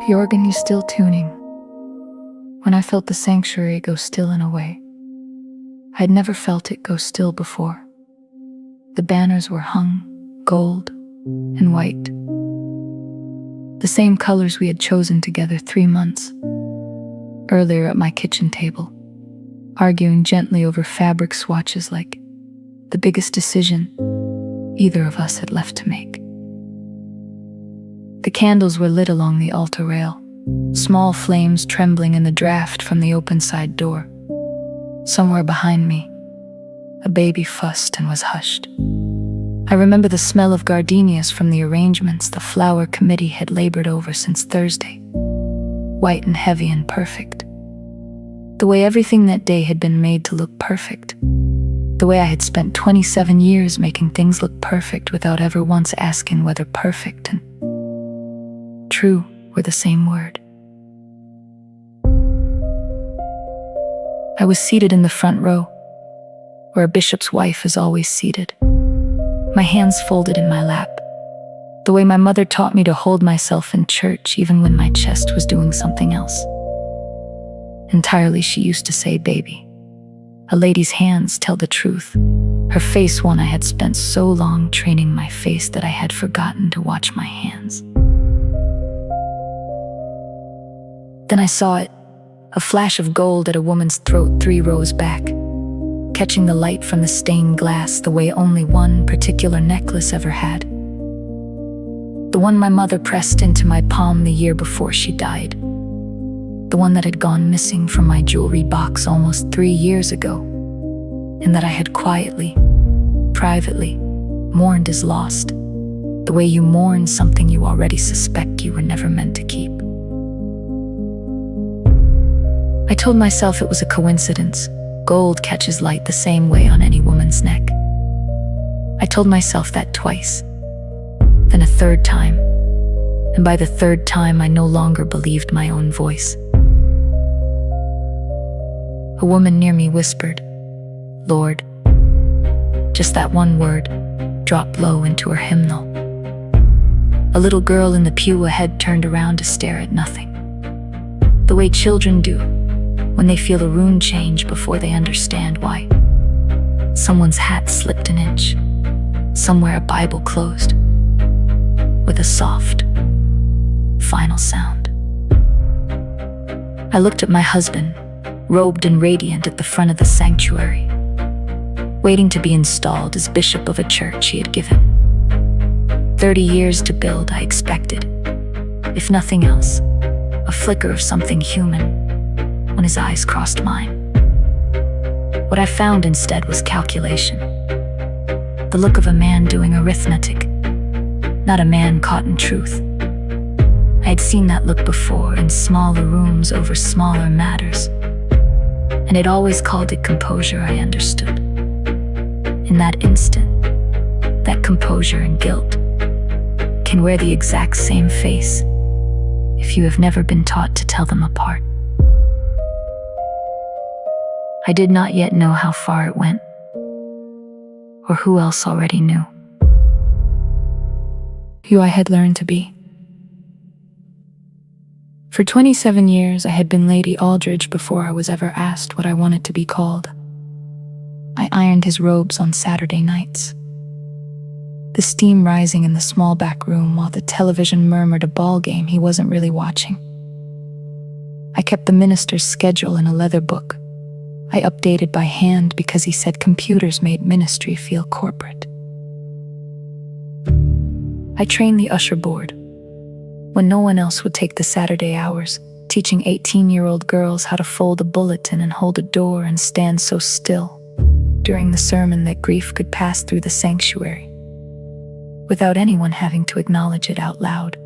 The organ is still tuning. When I felt the sanctuary go still in a way I'd never felt it go still before. The banners were hung, gold and white. The same colors we had chosen together 3 months earlier at my kitchen table, arguing gently over fabric swatches like the biggest decision either of us had left to make. The candles were lit along the altar rail, small flames trembling in the draft from the open side door. Somewhere behind me, a baby fussed and was hushed. I remember the smell of gardenias from the arrangements the flower committee had labored over since Thursday, white and heavy and perfect. The way everything that day had been made to look perfect. The way I had spent 27 years making things look perfect without ever once asking whether perfect and true were the same word. I was seated in the front row, where a bishop's wife is always seated, my hands folded in my lap, the way my mother taught me to hold myself in church even when my chest was doing something else. Entirely, she used to say, "Baby, a lady's hands tell the truth." Her face one I had spent so long training my face that I had forgotten to watch my hands. Then I saw it, a flash of gold at a woman's throat 3 rows back, catching the light from the stained glass the way only one particular necklace ever had. The one my mother pressed into my palm the year before she died. The one that had gone missing from my jewelry box almost 3 years ago, and that I had quietly, privately, mourned as lost, the way you mourn something you already suspect you were never meant to keep. I told myself it was a coincidence. Gold catches light the same way on any woman's neck. I told myself that twice, then a third time, and by the third time I no longer believed my own voice. A woman near me whispered, "Lord." Just that one word dropped low into her hymnal. A little girl in the pew ahead turned around to stare at nothing, the way children do when they feel a rune change before they understand why. Someone's hat slipped an inch, somewhere a Bible closed, with a soft, final sound. I looked at my husband, robed and radiant at the front of the sanctuary, waiting to be installed as bishop of a church he had given 30 years to build. I expected, if nothing else, a flicker of something human when his eyes crossed mine. What I found instead was calculation. The look of a man doing arithmetic, not a man caught in truth. I had seen that look before in smaller rooms over smaller matters, and it always called it composure. I understood. In that instant, that composure and guilt can wear the exact same face if you have never been taught to tell them apart. I did not yet know how far it went, or who else already knew. Who I had learned to be. For 27 years, I had been Lady Aldridge before I was ever asked what I wanted to be called. I ironed his robes on Saturday nights, the steam rising in the small back room while the television murmured a ball game he wasn't really watching. I kept the minister's schedule in a leather book I updated by hand because he said computers made ministry feel corporate. I trained the usher board when no one else would take the Saturday hours, teaching 18-year-old girls how to fold a bulletin and hold a door and stand so still during the sermon that grief could pass through the sanctuary without anyone having to acknowledge it out loud.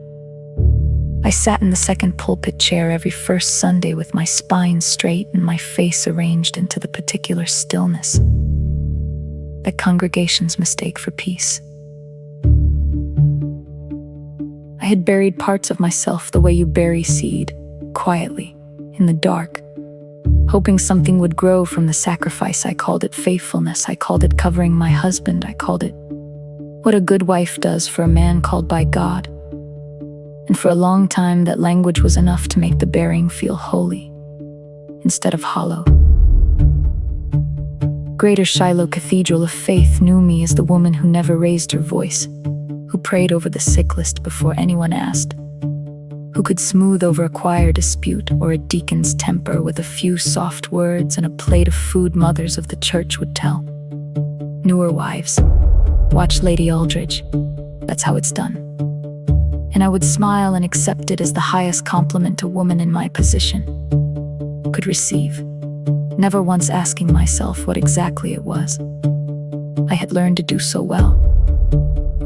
I sat in the second pulpit chair every first Sunday with my spine straight and my face arranged into the particular stillness that congregations mistake for peace. I had buried parts of myself the way you bury seed, quietly, in the dark, hoping something would grow from the sacrifice. I called it faithfulness. I called it covering my husband. I called it what a good wife does for a man called by God. And for a long time, that language was enough to make the bearing feel holy instead of hollow. Greater Shiloh Cathedral of Faith knew me as the woman who never raised her voice, who prayed over the sick list before anyone asked, who could smooth over a choir dispute or a deacon's temper with a few soft words and a plate of food mothers of the church would tell. Newer wives, watch Lady Aldridge, that's how it's done. And I would smile and accept it as the highest compliment a woman in my position could receive, never once asking myself what exactly it was I had learned to do so well,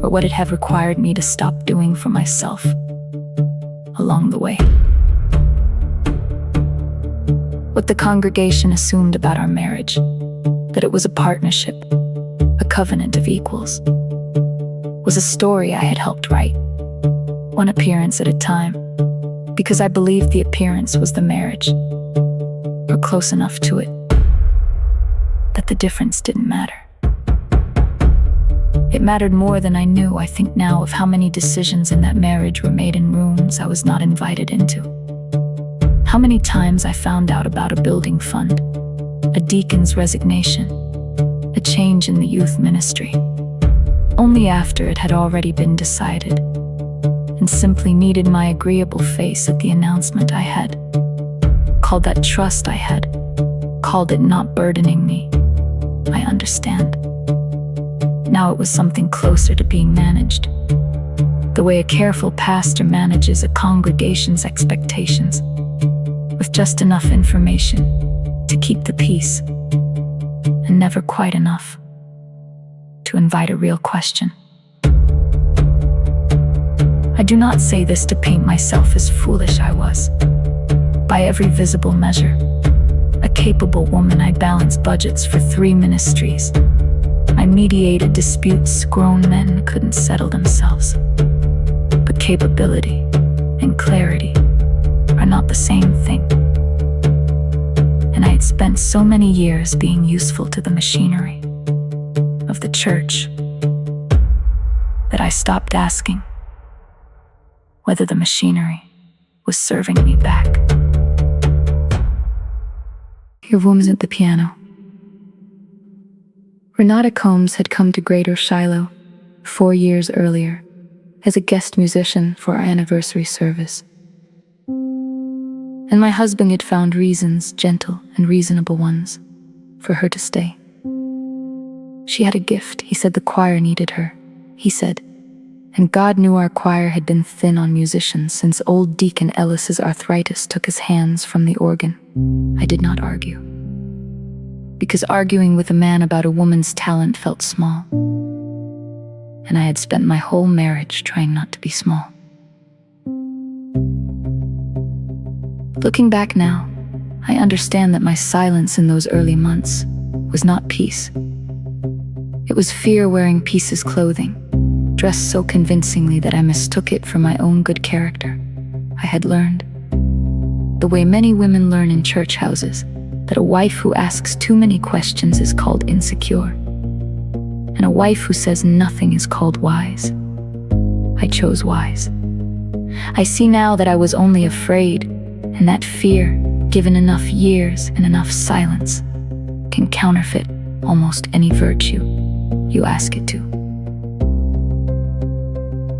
or what it had required me to stop doing for myself along the way. What the congregation assumed about our marriage, that it was a partnership, a covenant of equals, was a story I had helped write, one appearance at a time, because I believed the appearance was the marriage, or close enough to it, that the difference didn't matter. It mattered more than I knew. I think now of how many decisions in that marriage were made in rooms I was not invited into. How many times I found out about a building fund, a deacon's resignation, a change in the youth ministry, only after it had already been decided, and simply needed my agreeable face at the announcement I had. Called that trust I had, called it not burdening me. I understand. Now it was something closer to being managed, the way a careful pastor manages a congregation's expectations, with just enough information to keep the peace, and never quite enough to invite a real question. I do not say this to paint myself as foolish. I was, by every visible measure, a capable woman. I balanced budgets for 3 ministries. I mediated disputes grown men couldn't settle themselves. But capability and clarity are not the same thing. And I had spent so many years being useful to the machinery of the church that I stopped asking whether the machinery was serving me back. Your woman's at the piano. Renata Combs had come to Greater Shiloh 4 years earlier as a guest musician for our anniversary service. And my husband had found reasons, gentle and reasonable ones, for her to stay. She had a gift. He said the choir needed her. He said, and God knew our choir had been thin on musicians since old Deacon Ellis's arthritis took his hands from the organ. I did not argue, because arguing with a man about a woman's talent felt small. And I had spent my whole marriage trying not to be small. Looking back now, I understand that my silence in those early months was not peace. It was fear wearing Peace's clothing, dressed so convincingly that I mistook it for my own good character. I had learned, the way many women learn in church houses, that a wife who asks too many questions is called insecure, and a wife who says nothing is called wise. I chose wise. I see now that I was only afraid, and that fear, given enough years and enough silence, can counterfeit almost any virtue you ask it to.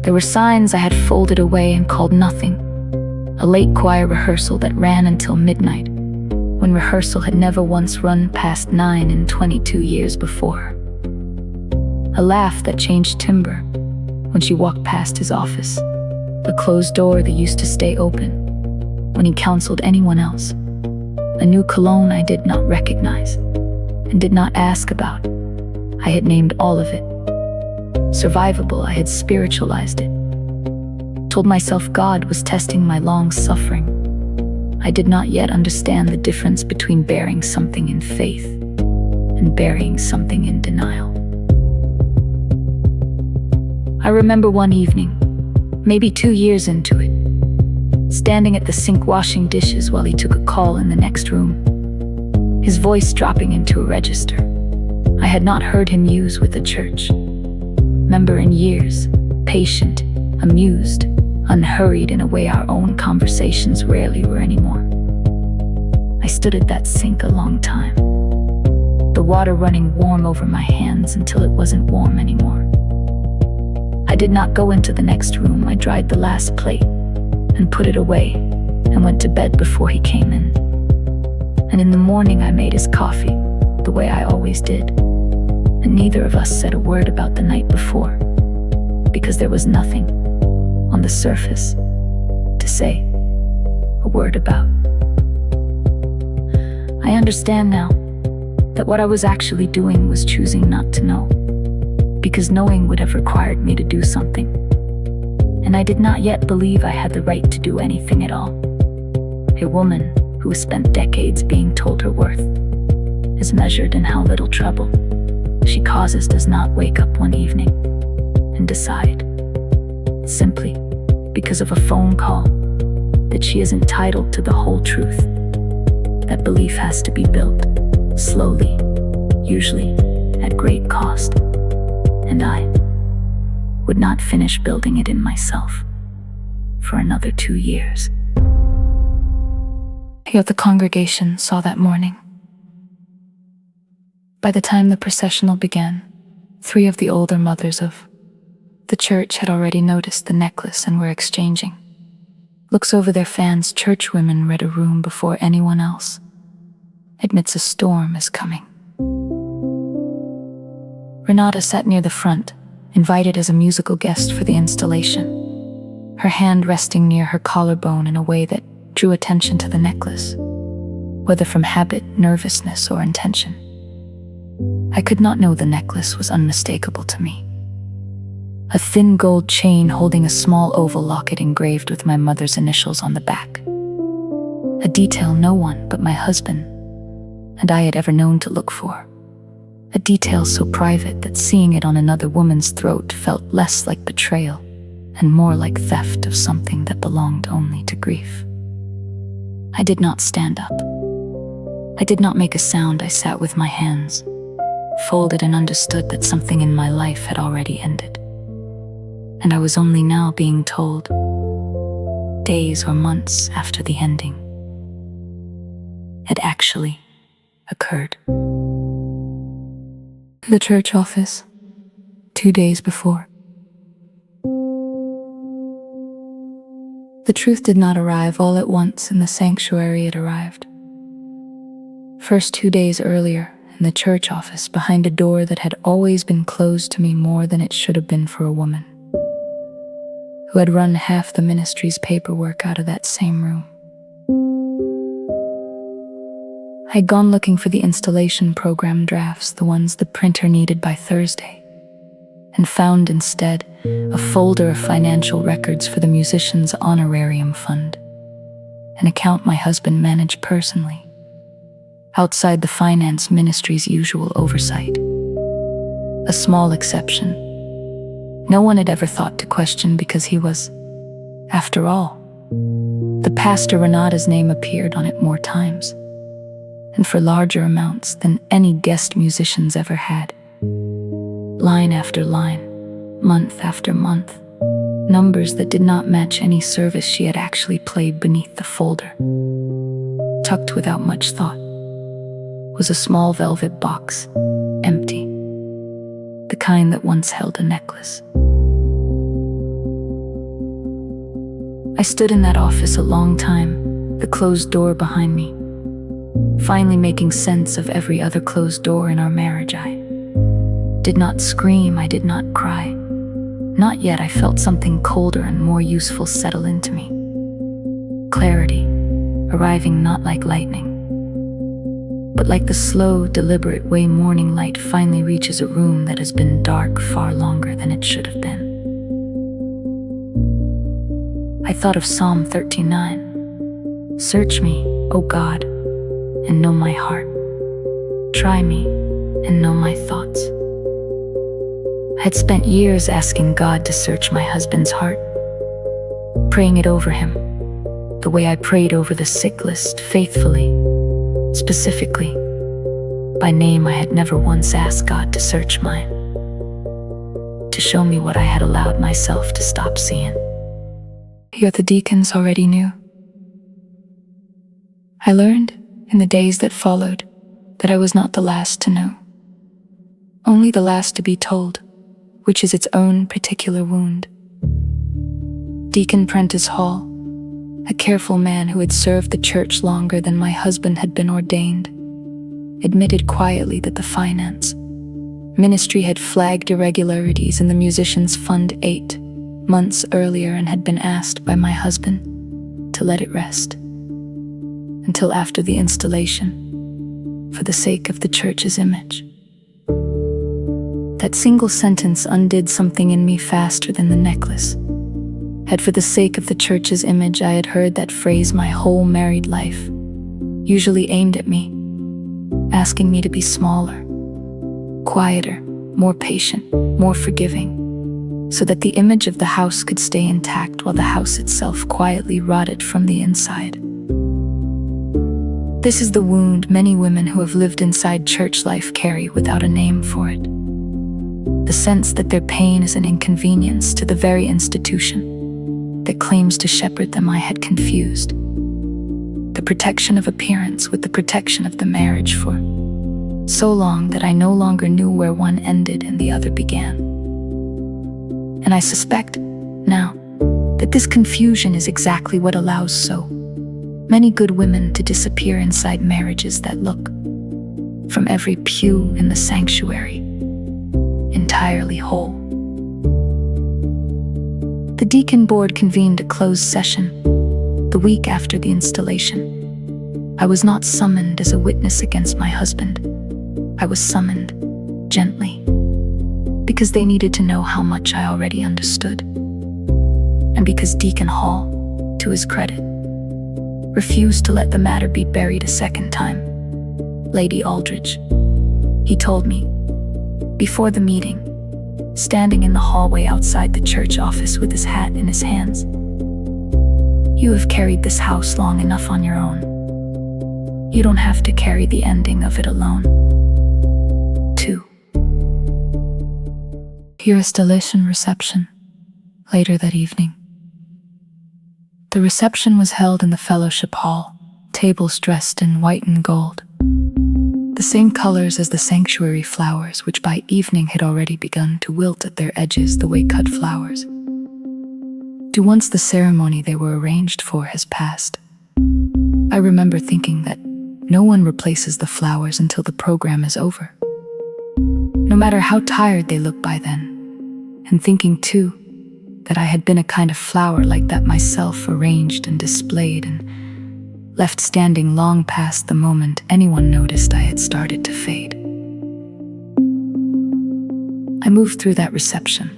There were signs I had folded away and called nothing. A late choir rehearsal that ran until midnight, when rehearsal had never once run past 9 in 22 years before. A laugh that changed timbre when she walked past his office. A closed door that used to stay open when he counseled anyone else. A new cologne I did not recognize and did not ask about. I had named all of it. Survivable, I had spiritualized it. Told myself God was testing my long suffering. I did not yet understand the difference between bearing something in faith and burying something in denial. I remember one evening, maybe 2 years into it, standing at the sink washing dishes while he took a call in the next room, his voice dropping into a register I had not heard him use with the church. Member in years, patient, amused, unhurried in a way our own conversations rarely were anymore. I stood at that sink a long time, the water running warm over my hands until it wasn't warm anymore. I did not go into the next room. I dried the last plate and put it away and went to bed before he came in. And in the morning I made his coffee, the way I always did. And neither of us said a word about the night before, because there was nothing on the surface to say a word about. I understand now that what I was actually doing was choosing not to know, because knowing would have required me to do something, and I did not yet believe I had the right to do anything at all. A woman who has spent decades being told her worth is measured in how little trouble she causes does not wake up one evening and decide, simply because of a phone call, that she is entitled to the whole truth. That belief has to be built slowly, usually at great cost, and I would not finish building it in myself for another 2 years. Yet the congregation saw that morning. By the time the processional began, 3 of the older mothers of the church had already noticed the necklace and were exchanging looks over their fans. Churchwomen read a room before anyone else. Admits a storm is coming. Renata sat near the front, invited as a musical guest for the installation, her hand resting near her collarbone in a way that drew attention to the necklace, whether from habit, nervousness, or intention. I could not know the necklace was unmistakable to me. A thin gold chain holding a small oval locket engraved with my mother's initials on the back. A detail no one but my husband and I had ever known to look for. A detail so private that seeing it on another woman's throat felt less like betrayal and more like theft of something that belonged only to grief. I did not stand up. I did not make a sound. I sat with my hands folded and understood that something in my life had already ended. And I was only now being told, days or months after the ending had actually occurred. The church office, 2 days before. The truth did not arrive all at once in the sanctuary. It arrived first 2 days earlier in the church office, behind a door that had always been closed to me more than it should have been for a woman who had run half the ministry's paperwork out of that same room. I had gone looking for the installation program drafts, the ones the printer needed by Thursday, and found instead a folder of financial records for the musicians' honorarium fund, an account my husband managed personally, outside the finance ministry's usual oversight. A small exception. No one had ever thought to question, because he was, after all, the pastor. Renata's name appeared on it more times, and for larger amounts than any guest musicians ever had. Line after line, month after month, numbers that did not match any service she had actually played. Beneath the folder, tucked without much thought, was a small velvet box, empty, the kind that once held a necklace. I stood in that office a long time, the closed door behind me, finally making sense of every other closed door in our marriage. I did not scream, I did not cry. Not yet. I felt something colder and more useful settle into me. Clarity, arriving not like lightning, but like the slow, deliberate way morning light finally reaches a room that has been dark far longer than it should have been. I thought of Psalm 39. Search me, O God, and know my heart. Try me and know my thoughts. I had spent years asking God to search my husband's heart, praying it over him, the way I prayed over the sick list, faithfully, specifically. By name, I had never once asked God to search mine, to show me what I had allowed myself to stop seeing. Yet the deacons already knew. I learned, in the days that followed, that I was not the last to know. Only the last to be told, which is its own particular wound. Deacon Prentice Hall, a careful man who had served the church longer than my husband had been ordained, admitted quietly that the finance ministry had flagged irregularities in the musicians' fund 8 months earlier and had been asked by my husband to let it rest until after the installation, for the sake of the church's image. That single sentence undid something in me faster than the necklace. Had for the sake of the church's image I had heard that phrase my whole married life, usually aimed at me, asking me to be smaller, quieter, more patient, more forgiving, so that the image of the house could stay intact while the house itself quietly rotted from the inside. This is the wound many women who have lived inside church life carry without a name for it. The sense that their pain is an inconvenience to the very institution that claims to shepherd them. I had confused the protection of appearance with the protection of the marriage for so long that I no longer knew where one ended and the other began. And I suspect now that this confusion is exactly what allows so many good women to disappear inside marriages that look, from every pew in the sanctuary, entirely whole. The deacon board convened a closed session the week after the installation. I was not summoned as a witness against my husband. I was summoned gently, because they needed to know how much I already understood. And because Deacon Hall, to his credit, refused to let the matter be buried a second time. Lady Aldridge, he told me, before the meeting, standing in the hallway outside the church office with his hat in his hands, "You have carried this house long enough on your own. You don't have to carry the ending of it alone." 2. Installation reception, later that evening. The reception was held in the fellowship hall, tables dressed in white and gold, the same colors as the sanctuary flowers, which by evening had already begun to wilt at their edges the way cut flowers do once the ceremony they were arranged for has passed. I remember thinking that no one replaces the flowers until the program is over, no matter how tired they look by then, and thinking too that I had been a kind of flower like that myself, arranged and displayed and left standing long past the moment anyone noticed I had started to fade. I moved through that reception,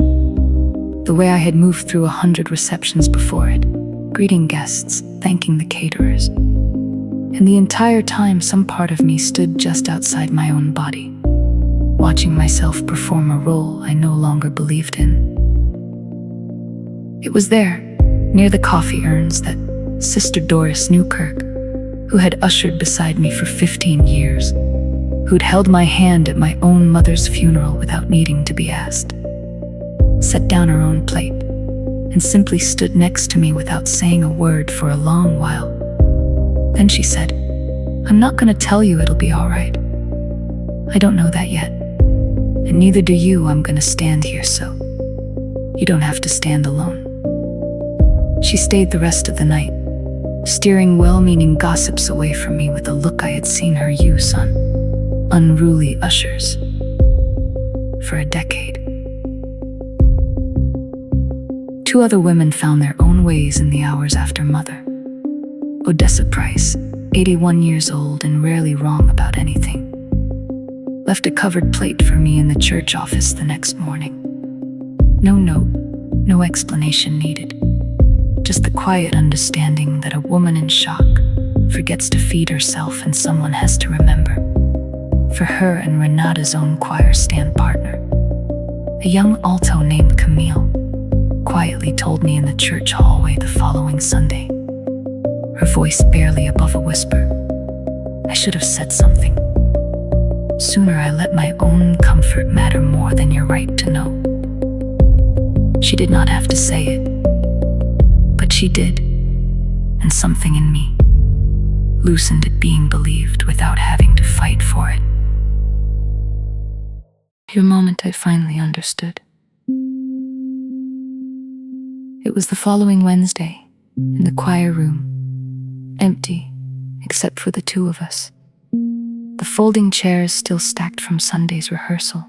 the way I had moved through 100 receptions before it, greeting guests, thanking the caterers. And the entire time some part of me stood just outside my own body, watching myself perform a role I no longer believed in. It was there, near the coffee urns, that Sister Doris Newkirk, who had ushered beside me for 15 years, who'd held my hand at my own mother's funeral without needing to be asked, set down her own plate and simply stood next to me without saying a word for a long while. Then she said, "I'm not going to tell you it'll be all right. I don't know that yet. And neither do you. I'm going to stand here, so you don't have to stand alone." She stayed the rest of the night, steering well-meaning gossips away from me with a look I had seen her use on unruly ushers for a decade. 2 other women found their own ways in the hours after Mother. Odessa Price, 81 years old and rarely wrong about anything, left a covered plate for me in the church office the next morning. No note, no explanation needed. Just the quiet understanding that a woman in shock forgets to feed herself and someone has to remember. For her and Renata's own choir stand partner, a young alto named Camille, quietly told me in the church hallway the following Sunday, her voice barely above a whisper, "I should have said something. Sooner I let my own comfort matter more than your right to know." She did not have to say it, but she did, and something in me loosened at being believed without having to fight for it. For a moment, I finally understood. It was the following Wednesday, in the choir room, empty, except for the two of us. The folding chairs still stacked from Sunday's rehearsal.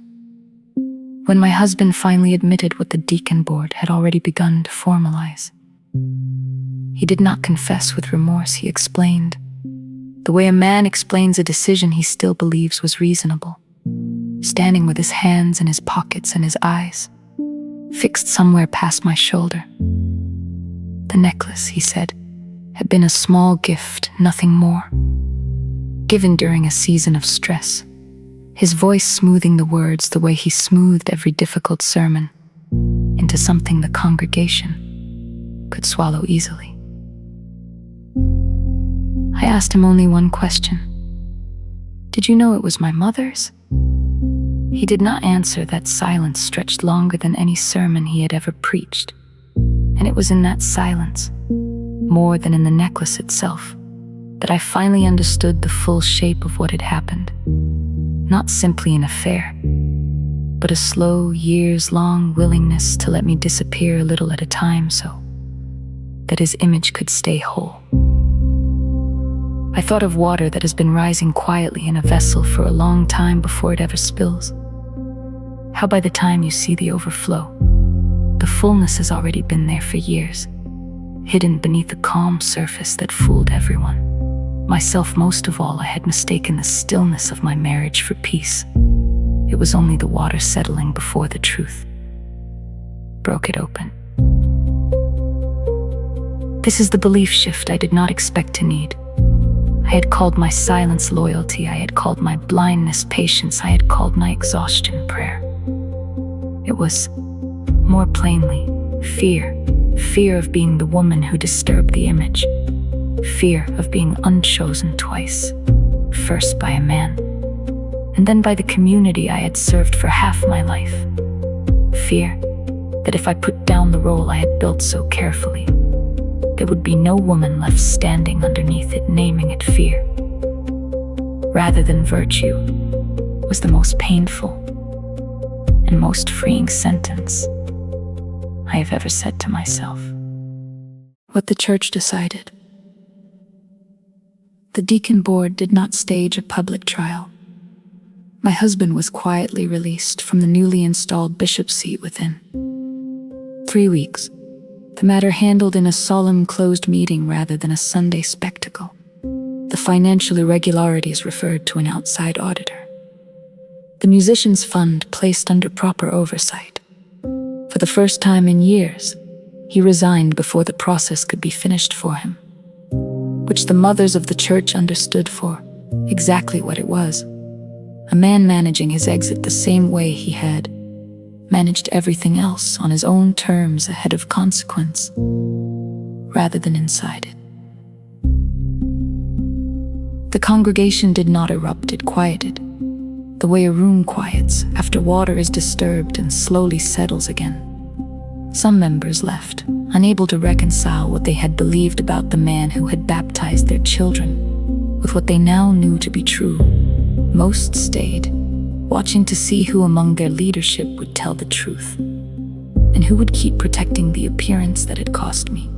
When my husband finally admitted what the deacon board had already begun to formalize. He did not confess with remorse, he explained. The way a man explains a decision he still believes was reasonable. Standing with his hands in his pockets and his eyes fixed somewhere past my shoulder. The necklace, he said, had been a small gift, nothing more. Given during a season of stress, his voice smoothing the words the way he smoothed every difficult sermon into something the congregation could swallow easily. I asked him only one question. Did you know it was my mother's? He did not answer. That silence stretched longer than any sermon he had ever preached. And it was in that silence, more than in the necklace itself, that I finally understood the full shape of what had happened. Not simply an affair, but a slow, years-long willingness to let me disappear a little at a time so that his image could stay whole. I thought of water that has been rising quietly in a vessel for a long time before it ever spills. How by the time you see the overflow, the fullness has already been there for years, hidden beneath a calm surface that fooled everyone. Myself most of all, I had mistaken the stillness of my marriage for peace. It was only the water settling before the truth broke it open. This is the belief shift I did not expect to need. I had called my silence loyalty, I had called my blindness patience, I had called my exhaustion prayer. It was, more plainly, fear. Fear of being the woman who disturbed the image. Fear of being unchosen twice. First by a man, and then by the community I had served for half my life. Fear that if I put down the role I had built so carefully, there would be no woman left standing underneath it, naming it fear. Rather than virtue, was the most painful and most freeing sentence I have ever said to myself. What the church decided. The deacon board did not stage a public trial. My husband was quietly released from the newly installed bishop's seat within 3 weeks. The matter handled in a solemn closed meeting rather than a Sunday spectacle. The financial irregularities referred to an outside auditor. The musicians' fund placed under proper oversight. For the first time in years, he resigned before the process could be finished for him, which the mothers of the church understood for exactly what it was. A man managing his exit the same way he had managed everything else on his own terms ahead of consequence, rather than inside it. The congregation did not erupt, it quieted, the way a room quiets after water is disturbed and slowly settles again. Some members left, unable to reconcile what they had believed about the man who had baptized their children with what they now knew to be true. Most stayed, watching to see who among their leadership would tell the truth, and who would keep protecting the appearance that had cost me.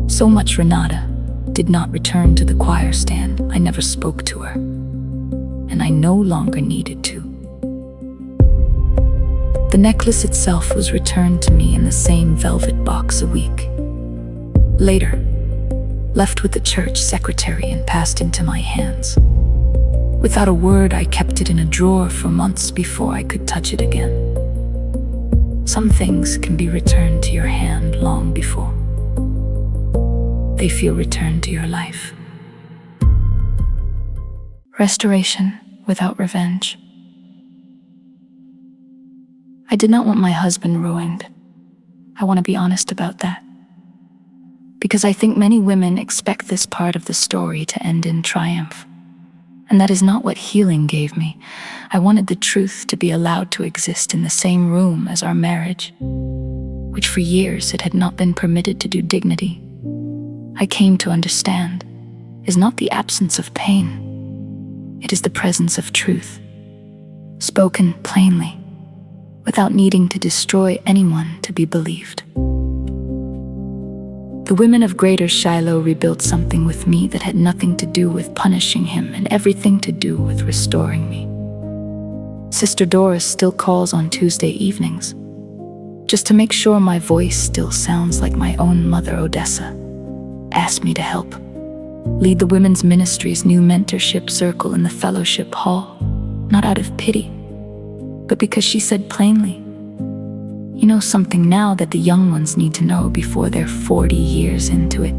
So much Renata did not return to the choir stand. I never spoke to her, and I no longer needed to. The necklace itself was returned to me in the same velvet box a week later, left with the church secretary and passed into my hands. Without a word, I kept it in a drawer for months before I could touch it again. Some things can be returned to your hand long before they feel returned to your life. Restoration without revenge. I did not want my husband ruined. I want to be honest about that. Because I think many women expect this part of the story to end in triumph. And that is not what healing gave me. I wanted the truth to be allowed to exist in the same room as our marriage. which for years it had not been permitted to do. Dignity, I came to understand, is not the absence of pain. It is the presence of truth, spoken plainly, without needing to destroy anyone to be believed. The women of Greater Shiloh rebuilt something with me that had nothing to do with punishing him and everything to do with restoring me. Sister Doris still calls on Tuesday evenings, just to make sure my voice still sounds like my own mother Odessa. Asked me to help lead the women's ministry's new mentorship circle in the fellowship hall, not out of pity, but because she said plainly, "You know something now that the young ones need to know before they're 40 years into it."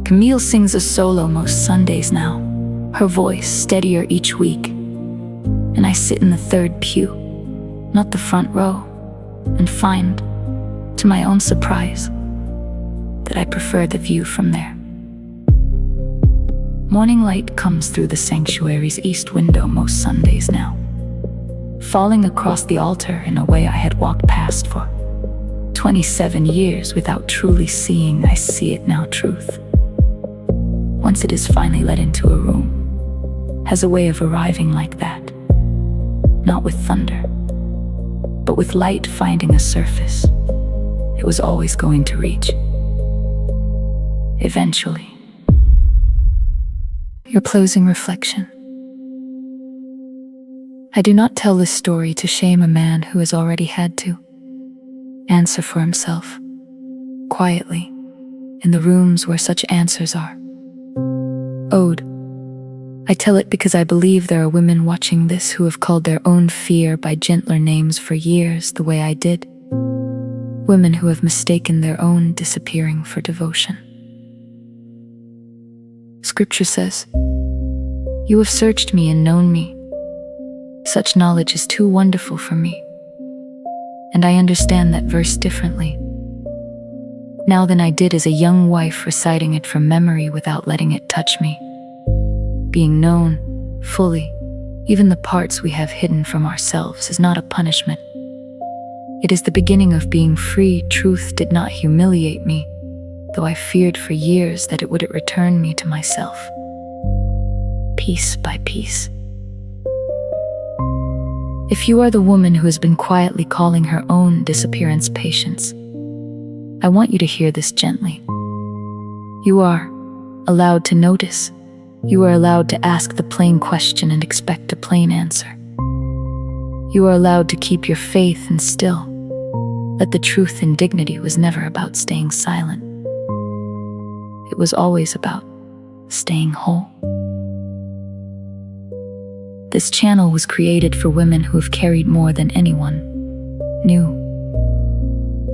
Camille sings a solo most Sundays now, her voice steadier each week, and I sit in the third pew, not the front row, and find, to my own surprise, that I prefer the view from there. Morning light comes through the sanctuary's east window most Sundays now, falling across the altar in a way I had walked past for 27 years without truly seeing. I see it now. Truth, once it is finally let into a room, has a way of arriving like that, not with thunder, but with light finding a surface it was always going to reach. Eventually. Your closing reflection. I do not tell this story to shame a man who has already had to answer for himself, quietly, in the rooms where such answers are. Ode. I tell it because I believe there are women watching this who have called their own fear by gentler names for years the way I did. Women who have mistaken their own disappearing for devotion. Scripture says, "You have searched me and known me. Such knowledge is too wonderful for me." And I understand that verse differently now than I did as a young wife reciting it from memory without letting it touch me. Being known fully, even the parts we have hidden from ourselves, is not a punishment. It is the beginning of being free. Truth did not humiliate me, though I feared for years that it would return me to myself, piece by piece. If you are the woman who has been quietly calling her own disappearance patience, I want you to hear this gently. You are allowed to notice. You are allowed to ask the plain question and expect a plain answer. You are allowed to keep your faith and still let the truth in dignity was never about staying silent. It was always about staying whole. This channel was created for women who have carried more than anyone knew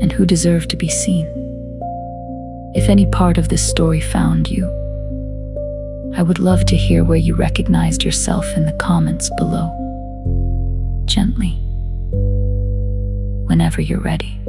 and who deserve to be seen. If any part of this story found you, I would love to hear where you recognized yourself in the comments below. Gently, whenever you're ready.